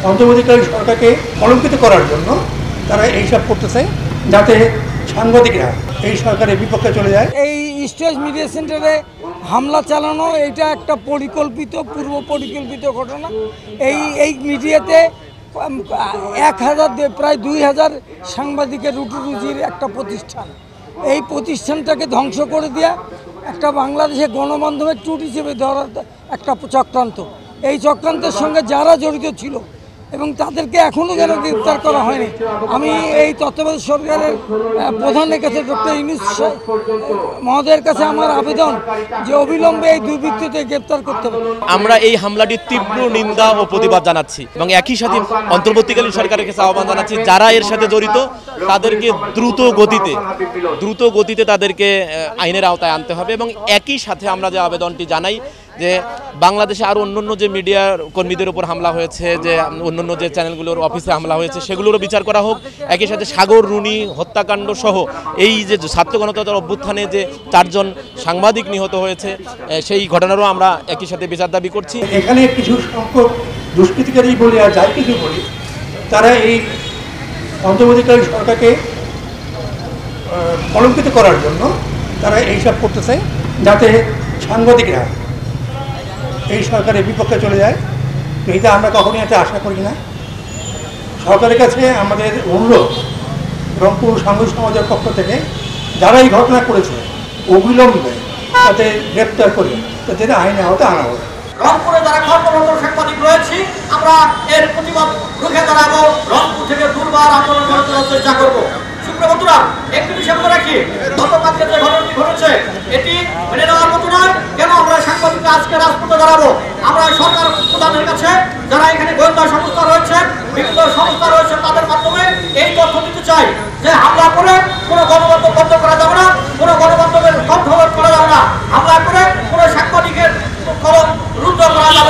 অন্তর্বর্তীকালীন সরকারকে কলঙ্কিত করার জন্য তারা এইসব করতেছে, যাতে সাংবাদিকরা এই সরকারের বিপক্ষে চলে যায়। এই স্টেজ মিডিয়া সেন্টারে হামলা চালানো এটা একটা পূর্ব পরিকল্পিত ঘটনা। এই মিডিয়াতে 1000 প্রায় 2000 সাংবাদিকের রুটি রুজির একটা প্রতিষ্ঠান। এই প্রতিষ্ঠানটাকে ধ্বংস করে দেওয়া একটা বাংলাদেশে গণমাধ্যমের টুট হিসেবে ধরার একটা চক্রান্ত। এই চক্রান্তের সঙ্গে যারা জড়িত ছিল এবং তাদেরকে এখনও যেন গ্রেপ্তার করা হয়নি। আমি এই তত্ত্বাবধায়ক সরকারের প্রধানের কাছে ডক্টর ইউনূস মহোদয়ের কাছে আমার আবেদন যে অবিলম্বে এই দুর্বৃত্তদের গ্রেপ্তার করতে হবে। আমরা এই হামলাটির তীব্র নিন্দা ও প্রতিবাদ জানাচ্ছি এবং একই সাথে অন্তর্বর্তীকালীন সরকারের কাছে আহ্বান জানাচ্ছি যারা এর সাথে জড়িত তাদেরকে দ্রুত গতিতে তাদেরকে আইনের আওতায় আনতে হবে। এবং একই সাথে আমরা যে আবেদনটি জানাই যে বাংলাদেশে আরও অন্যান্য যে মিডিয়ার কর্মীদের উপর হামলা হয়েছে, যে অন্যান্য যে চ্যানেলগুলোর অফিসে হামলা হয়েছে সেগুলোরও বিচার করা হোক। একই সাথে সাগর রুনি হত্যাকাণ্ড সহ এই যে ছাত্র গণতন্ত্রের অভ্যুত্থানে যে 4 জন সাংবাদিক নিহত হয়েছে সেই ঘটনারও আমরা একই সাথে বিচার দাবি করছি। এখানে কিছু সংখ্যক দুষ্কৃতিকারী বলি আর যাই কিছু বলি, তারা এই অন্তর্বর্তীকালীন সরকারকে কলঙ্কিত করার জন্য তারা এইসব করতেছে, যাতে সাংবাদিকরা এই সরকারের বিপক্ষে চলে যায়। তো এটা আমরা কখনোই এটা আশা করি না। সরকারের কাছে আমাদের অনুরোধ রংপুর সাংবাদিক সমাজের পক্ষ থেকে যারা এই ঘটনা করেছে অবিলম্বে তাদের গ্রেপ্তার করে তাদের আইনে আওতায় আনা হবে। রংপুরে যারা কর্মরত সাংবাদিক রয়েছি আমরা এর প্রতিবাদ রুখে দাঁড়াবো, রংপুর থেকে দুর্বার আন্দোলন করে তোলার চেষ্টা করবো। সুপ্রিয় বন্ধুরা, একটি বিষয় মনে রাখি, গতকালকে যে ঘটনাটি ঘটেছে এটি মেনে নেওয়ার মতো নয়। কেন আমরা সাংবাদিকরা আজকে রাজপথে দাঁড়াবো? আমরা সরকার প্রধানের কাছে যারা এখানে গোয়েন্দা সংস্থা রয়েছে, বিভিন্ন সংস্থা রয়েছে, তাদের মাধ্যমে এই তথ্য দিতে চাই যে হামলা করে কোনো গণমাধ্যম বন্ধ করা যাবে না, কোনো গণমাধ্যমের কণ্ঠরোধ করা যাবে না, হামলা করে কোনো সাংবাদিকের কলম রুদ্ধ করা যাবে